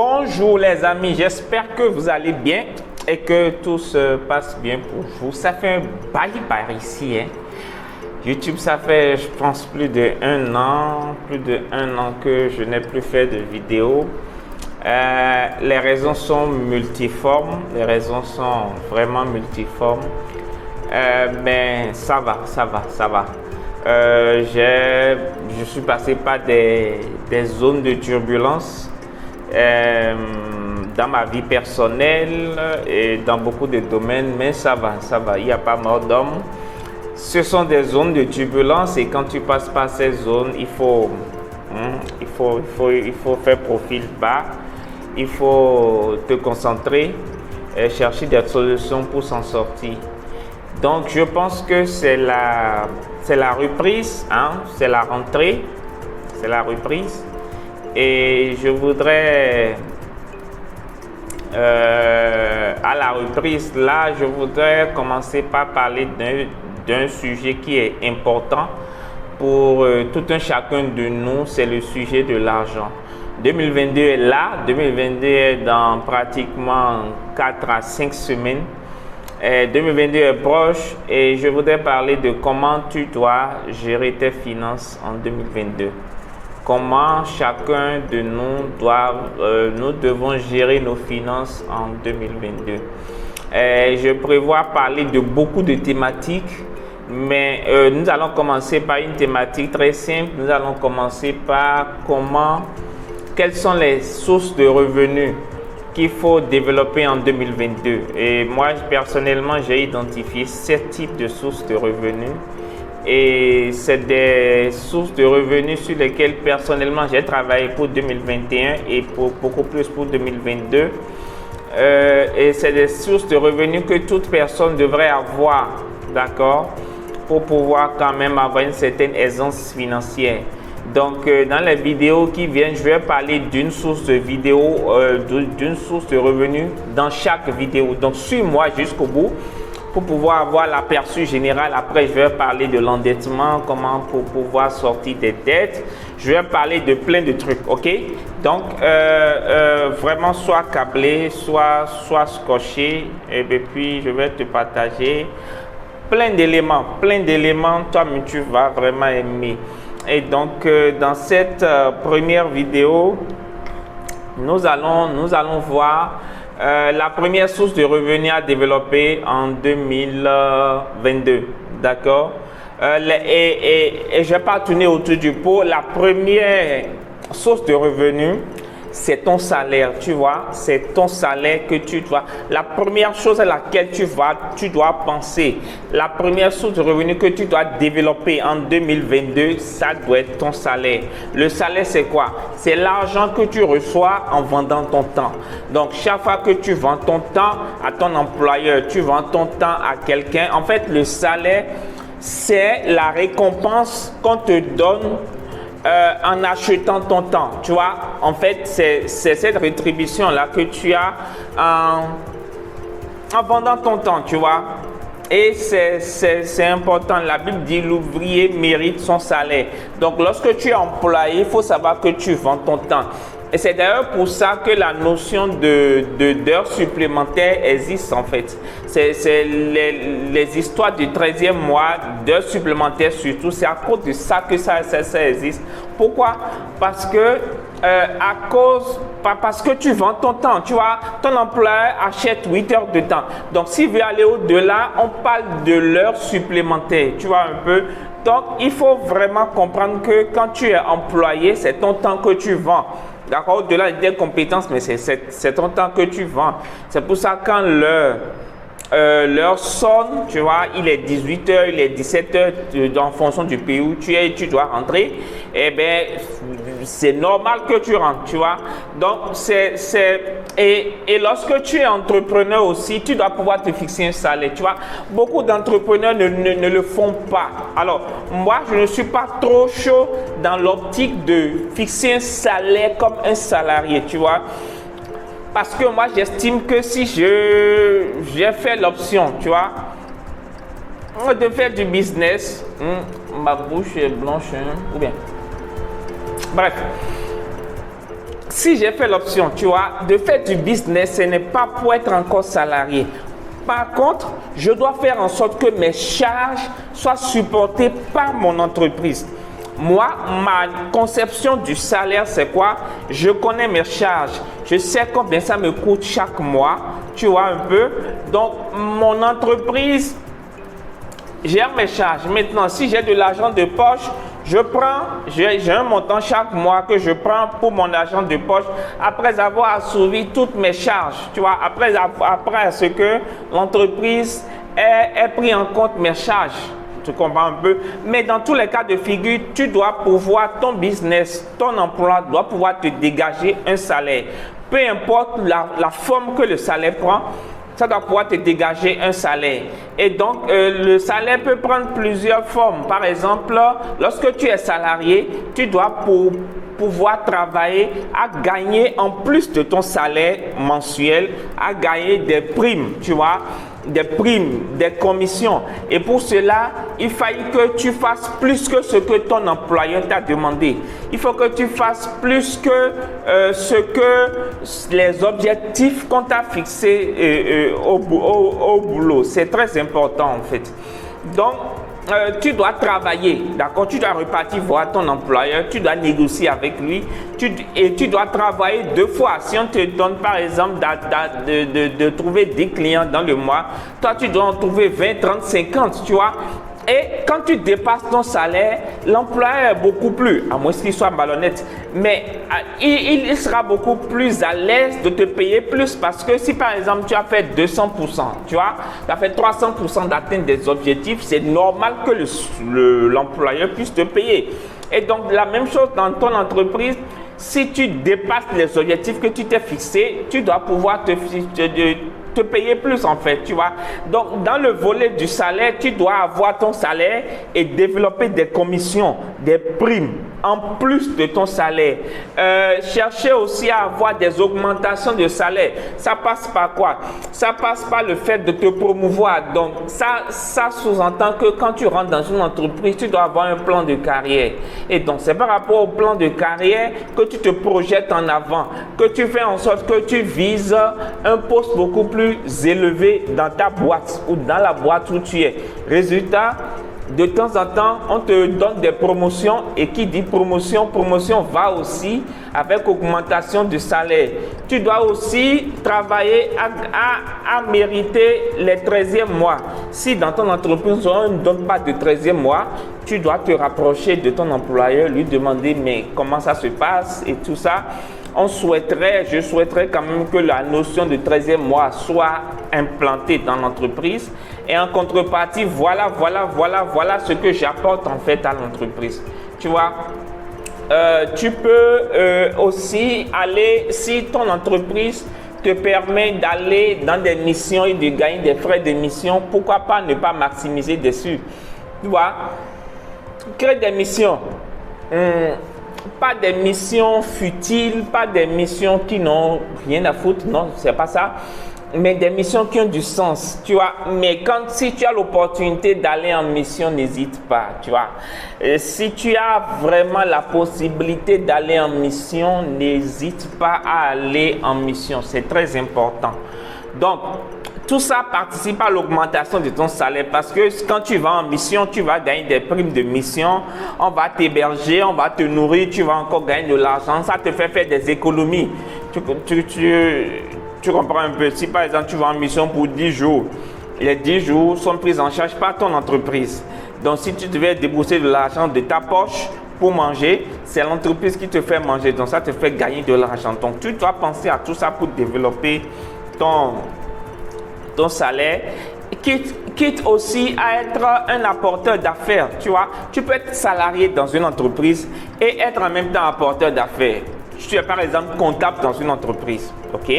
Bonjour les amis, j'espère que vous allez bien et que tout se passe bien pour vous. Ça fait un bail par ici, hein. YouTube, ça fait, je pense, plus de un an que je n'ai plus fait de vidéos. Les raisons sont multiformes, les raisons sont vraiment multiformes, mais ça va. Je suis passé par des zones de turbulence dans ma vie personnelle et dans beaucoup de domaines, mais ça va, il n'y a pas mort d'homme. Ce sont des zones de turbulence et quand tu passes par ces zones, il faut faire profil bas, il faut te concentrer et chercher des solutions pour s'en sortir. Donc je pense que c'est la reprise, hein, c'est la rentrée, c'est la reprise. Et je voudrais, à la reprise là, je voudrais commencer par parler d'un sujet qui est important pour tout un chacun de nous, c'est le sujet de l'argent. 2022 est là, 2022 est dans pratiquement 4 à 5 semaines. 2022 est proche et je voudrais parler de comment tu dois gérer tes finances en 2022. Comment chacun de nous nous devons gérer nos finances en 2022. Je prévois parler de beaucoup de thématiques, mais nous allons commencer par une thématique très simple. Nous allons commencer par quelles sont les sources de revenus qu'il faut développer en 2022. Et moi, personnellement, j'ai identifié 7 types de sources de revenus. Et c'est des sources de revenus sur lesquelles personnellement j'ai travaillé pour 2021 et pour beaucoup plus pour 2022. Et c'est des sources de revenus que toute personne devrait avoir, d'accord, pour pouvoir quand même avoir une certaine aisance financière. Donc dans les vidéos qui viennent, je vais parler d'une source de d'une source de revenus dans chaque vidéo. Donc suis-moi jusqu'au bout pour pouvoir avoir l'aperçu général. Après, je vais parler de l'endettement, comment pour pouvoir sortir des dettes. Je vais parler de plein de trucs, ok? Donc, vraiment, sois câblé, sois scotché. Et puis, je vais te partager plein d'éléments. Toi-même, tu vas vraiment aimer. Et donc, dans cette première vidéo, nous allons voir la première source de revenus à développer en 2022, d'accord? Et je ne vais pas tourner autour du pot. La première source de revenus, c'est ton salaire, tu vois, c'est ton salaire que tu dois. La première chose à laquelle tu dois penser, la première source de revenus que tu dois développer en 2022, ça doit être ton salaire. Le salaire, c'est quoi? C'est l'argent que tu reçois en vendant ton temps. Donc, chaque fois que tu vends ton temps à ton employeur, tu vends ton temps à quelqu'un, en fait, le salaire, c'est la récompense qu'on te donne en achetant ton temps, tu vois. En fait, c'est cette rétribution-là que tu as en vendant ton temps, tu vois. Et c'est important. La Bible dit l'ouvrier mérite son salaire. Donc, lorsque tu es employé, il faut savoir que tu vends ton temps. Et c'est d'ailleurs pour ça que la notion d'heures supplémentaires existe en fait. C'est les histoires du 13e mois, d'heures supplémentaires surtout, c'est à cause de ça que ça existe. Pourquoi? Parce que parce que tu vends ton temps, tu vois, ton employeur achète 8 heures de temps. Donc, s'il veut aller au-delà, on parle de l'heure supplémentaire, tu vois un peu. Donc, il faut vraiment comprendre que quand tu es employé, c'est ton temps que tu vends. D'accord, au-delà des compétences, mais c'est ton temps que tu vends. C'est pour ça quand l'heure sonne, tu vois, il est 18h, il est 17h, en fonction du pays où tu es, tu dois rentrer, eh bien, c'est normal que tu rentres, tu vois. Donc, et lorsque tu es entrepreneur aussi, tu dois pouvoir te fixer un salaire, tu vois. Beaucoup d'entrepreneurs ne le font pas. Alors, moi, je ne suis pas trop chaud dans l'optique de fixer un salaire comme un salarié, tu vois. Parce que moi, j'estime que si j'ai fait l'option, tu vois, de faire du business, ma bouche est blanche, ou bien. Bref, si j'ai fait l'option, tu vois, de faire du business, ce n'est pas pour être encore salarié. Par contre, je dois faire en sorte que mes charges soient supportées par mon entreprise. Moi, ma conception du salaire, c'est quoi? Je connais mes charges. Je sais combien ça me coûte chaque mois. Tu vois un peu? Donc, mon entreprise gère mes charges. Maintenant, si j'ai de l'argent de poche, j'ai un montant chaque mois que je prends pour mon argent de poche après avoir assouvi toutes mes charges. Tu vois, après ce que l'entreprise ait pris en compte mes charges. Tu comprends un peu? Mais dans tous les cas de figure, tu dois pouvoir, ton business, ton emploi doit pouvoir te dégager un salaire. Peu importe la forme que le salaire prend, ça doit pouvoir te dégager un salaire. Et donc, le salaire peut prendre plusieurs formes. Par exemple, lorsque tu es salarié, tu dois pouvoir travailler à gagner en plus de ton salaire mensuel, à gagner des primes, tu vois, des primes, des commissions. Et pour cela, il faille que tu fasses plus que ce que ton employeur t'a demandé. Il faut que tu fasses plus que ce que les objectifs qu'on t'a fixés au boulot. C'est très important en fait. Donc, tu dois travailler, d'accord? Tu dois repartir voir ton employeur, tu dois négocier avec lui et tu dois travailler 2 fois. Si on te donne par exemple de trouver 10 clients dans le mois, toi tu dois en trouver 20, 30, 50, tu vois? Et quand tu dépasses ton salaire, l'employeur est beaucoup plus, à moins qu'il soit malhonnête, mais il sera beaucoup plus à l'aise de te payer plus parce que si par exemple tu as fait 200%, tu vois, tu as fait 300% d'atteinte des objectifs, c'est normal que l'employeur puisse te payer. Et donc la même chose dans ton entreprise, si tu dépasses les objectifs que tu t'es fixés, tu dois pouvoir te payer plus en fait, tu vois. Donc dans le volet du salaire, tu dois avoir ton salaire et développer des commissions, des primes en plus de ton salaire. Chercher aussi à avoir des augmentations de salaire. Ça passe par quoi? Ça passe par le fait de te promouvoir. Donc ça sous-entend que quand tu rentres dans une entreprise, tu dois avoir un plan de carrière. Et donc c'est par rapport au plan de carrière que tu te projettes en avant, que tu fais en sorte que tu vises un poste beaucoup plus élevé dans ta boîte ou dans la boîte où tu es. Résultat, de temps en temps, on te donne des promotions et qui dit promotion, promotion va aussi avec augmentation du salaire. Tu dois aussi travailler à mériter les 13e mois. Si dans ton entreprise, on ne donne pas de 13e mois, tu dois te rapprocher de ton employeur, lui demander mais comment ça se passe et tout ça. Je souhaiterais quand même que la notion de 13e mois soit implantée dans l'entreprise. Et en contrepartie, voilà ce que j'apporte en fait à l'entreprise. Tu vois, tu peux aussi aller, si ton entreprise te permet d'aller dans des missions et de gagner des frais de mission, pourquoi pas ne pas maximiser dessus. Tu vois, créer des missions. Pas des missions futiles, pas des missions qui n'ont rien à foutre, non, c'est pas ça. Mais des missions qui ont du sens, tu vois. Mais si tu as l'opportunité d'aller en mission, n'hésite pas, tu vois. Si tu as vraiment la possibilité d'aller en mission, n'hésite pas à aller en mission. C'est très important. Donc, tout ça participe à l'augmentation de ton salaire parce que quand tu vas en mission, tu vas gagner des primes de mission, on va t'héberger, on va te nourrir, tu vas encore gagner de l'argent, ça te fait faire des économies. Tu comprends un peu? Si par exemple tu vas en mission pour 10 jours, les 10 jours sont pris en charge par ton entreprise. Donc si tu devais débourser de l'argent de ta poche pour manger, c'est l'entreprise qui te fait manger, donc ça te fait gagner de l'argent. Donc tu dois penser à tout ça pour développer ton salaire, quitte aussi à être un apporteur d'affaires, tu vois. Tu peux être salarié dans une entreprise et être en même temps apporteur d'affaires. Tu es par exemple comptable dans une entreprise, ok?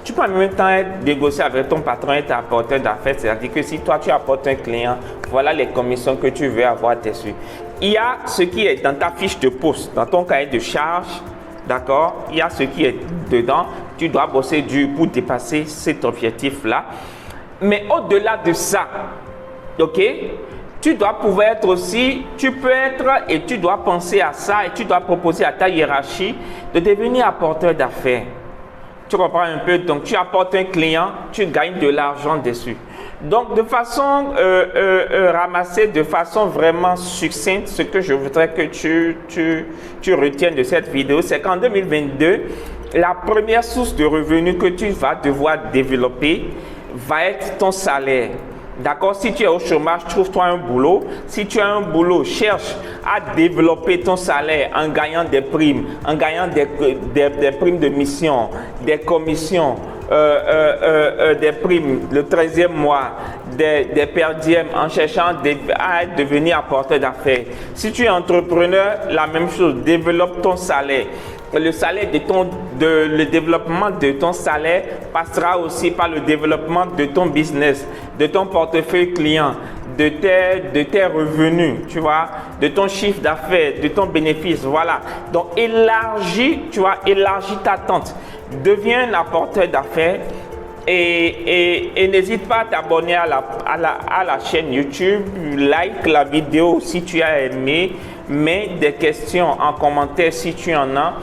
Tu peux en même temps négocier avec ton patron et être apporteur d'affaires, c'est-à-dire que si toi tu apportes un client, voilà les commissions que tu veux avoir dessus. Il y a ce qui est dans ta fiche de poste, dans ton cahier de charge, d'accord? Il y a ce qui est dedans, tu dois bosser dur pour dépasser cet objectif-là. Mais au-delà de ça, ok, tu dois pouvoir être aussi, tu peux être et tu dois penser à ça et tu dois proposer à ta hiérarchie de devenir apporteur d'affaires. Tu comprends un peu? Donc, tu apportes un client, tu gagnes de l'argent dessus. Donc, de façon ramassée, de façon vraiment succincte, ce que je voudrais que tu retiennes de cette vidéo, c'est qu'en 2022, la première source de revenus que tu vas devoir développer va être ton salaire. D'accord? Si tu es au chômage, trouve-toi un boulot. Si tu as un boulot, cherche à développer ton salaire en gagnant des primes, en gagnant des primes de mission, des commissions, des primes, le 13e mois, des perdièmes, en cherchant à devenir apporteur d'affaires. Si tu es entrepreneur, la même chose, développe ton salaire. Le salaire le développement de ton salaire passera aussi par le développement de ton business, de ton portefeuille client, de tes revenus, tu vois, de ton chiffre d'affaires, de ton bénéfice, voilà. Donc, élargis ta tente. Deviens un apporteur d'affaires et n'hésite pas à t'abonner à la chaîne YouTube, like la vidéo si tu as aimé, mets des questions en commentaire si tu en as.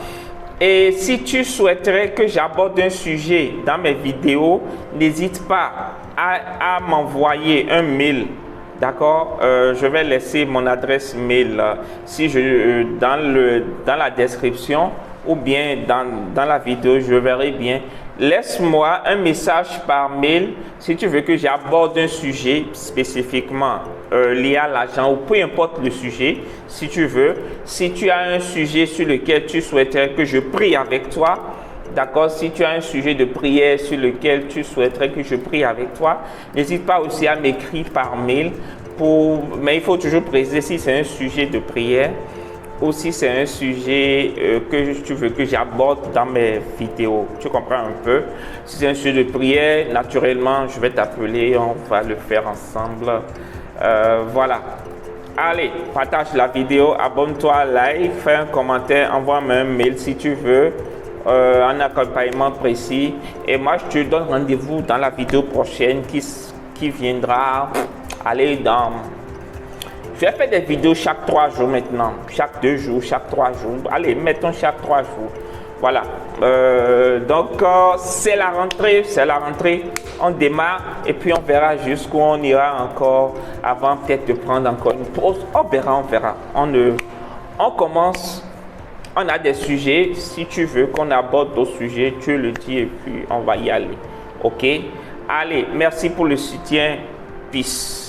Et si tu souhaiterais que j'aborde un sujet dans mes vidéos, n'hésite pas à m'envoyer un mail. D'accord? Je vais laisser mon adresse mail dans la description ou bien dans la vidéo, je verrai bien. Laisse-moi un message par mail si tu veux que j'aborde un sujet spécifiquement lié à l'argent ou peu importe le sujet, si tu veux. Si tu as un sujet sur lequel tu souhaiterais que je prie avec toi, d'accord, si tu as un sujet de prière sur lequel tu souhaiterais que je prie avec toi, n'hésite pas aussi à m'écrire par mail. Mais il faut toujours préciser si c'est un sujet de prière ou si c'est un sujet que tu veux que j'aborde dans mes vidéos. Tu comprends un peu? Si c'est un sujet de prière, naturellement, je vais t'appeler, on va le faire ensemble. Voilà. Allez, partage la vidéo, abonne-toi, like, fais un commentaire, envoie-moi un mail si tu veux, un accompagnement précis. Et moi, je te donne rendez-vous dans la vidéo prochaine qui viendra. Allez, je vais faire des vidéos chaque 3 jours maintenant, chaque 2 jours, chaque 3 jours. Allez, mettons chaque 3 jours. Voilà. Donc, c'est la rentrée. On démarre et puis on verra jusqu'où on ira encore avant peut-être de prendre encore une pause. On verra. On commence. On a des sujets. Si tu veux qu'on aborde d'autres sujets, tu le dis et puis on va y aller. OK? Allez, merci pour le soutien. Peace.